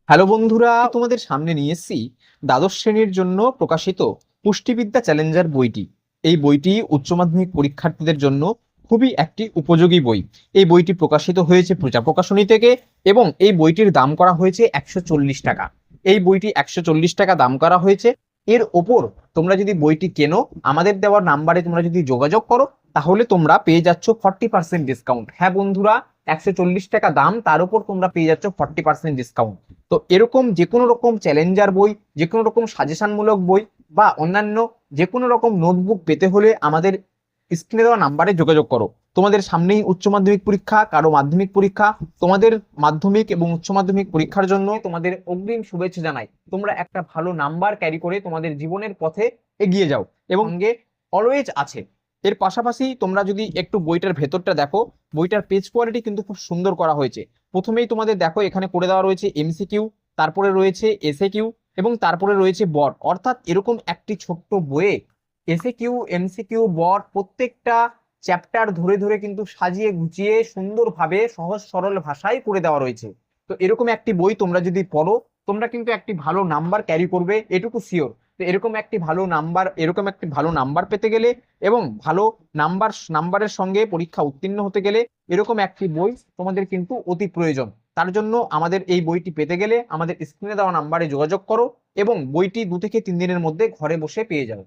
Hello বন্ধুরা, তোমাদের সামনে নিয়ে এসেছি দ্বাদশ শ্রেণীর জন্য প্রকাশিত পুষ্টিবিদ্যা চ্যালেঞ্জার বইটি। এই বইটি উচ্চ মাধ্যমিক পরীক্ষার্থীদের জন্য খুবই একটি উপযোগী বই। এই বইটি প্রকাশিত হয়েছে প্রজা প্রকাশনী থেকে এবং এই বইটির দাম করা হয়েছে 140 টাকা। এই বইটি 140 টাকা দাম করা হয়েছে। এর ওপর তোমরা যদি বইটি কেনো, আমাদের দেওয়ার নাম্বারে তোমরা যদি যোগাযোগ করো, তাহলে তোমরা পেয়ে যাচ্ছ 40% ডিসকাউন্ট। হ্যাঁ বন্ধুরা, 140 টাকা দাম, তার উপর তোমরা পেয়ে যাচ্ছ 40% ডিসকাউন্ট। তো এরকম যে কোনো রকম চ্যালেঞ্জার বই, যে কোনো রকম সাজেশনমূলক বই বা অন্যান্য যে কোনো রকম নোটবুক পেতে হলে আমাদের স্ক্রিনে দেওয়া নাম্বারে যোগাযোগ করো। তোমাদের সামনেই উচ্চ মাধ্যমিক পরীক্ষা, কারো মাধ্যমিক পরীক্ষা। তোমাদের মাধ্যমিক এবং উচ্চ মাধ্যমিক পরীক্ষার জন্য তোমাদের অগ্রিম শুভেচ্ছা জানাই। তোমরা একটা ভালো নাম্বার ক্যারি করে তোমাদের জীবনের পথে এগিয়ে যাও এবং সঙ্গে অলওয়েজ আছে। এর পাশাপাশি তোমরা যদি একটু বইটার ভেতরটা দেখো, বইটার পেজ কোয়ালিটি কিন্তু খুব সুন্দর করা হয়েছে। প্রথমেই তোমাদের দেখো এখানে করে দেওয়া রয়েছে এমসিকিউ, তারপরে রয়েছে এসএকিউ এবং তারপরে রয়েছে বট। অর্থাৎ এরকম একটি ছোট্ট বইয়ে এসএকিউ, এমসিকিউ, বট প্রত্যেকটা চ্যাপ্টার ধরে ধরে কিন্তু সাজিয়ে গুছিয়ে সুন্দরভাবে সহজ সরল ভাষায় করে দেওয়া রয়েছে। তো এরকম একটি বই তোমরা যদি পড়ো, তোমরা কিন্তু একটি ভালো নাম্বার ক্যারি করবে, এটুকু শিওর। তো এরকম একটি ভালো নাম্বার পেতে গেলে এবং ভালো নাম্বারের সঙ্গে পরীক্ষা উত্তীর্ণ হতে গেলে এরকম একটি বই তোমাদের কিন্তু অতি প্রয়োজন। তার জন্য আমাদের এই বইটি পেতে গেলে আমাদের স্ক্রিনে দেওয়া নাম্বারে যোগাযোগ করো এবং বইটি 2 থেকে 3 দিনের মধ্যে ঘরে বসে পেয়ে যাবে।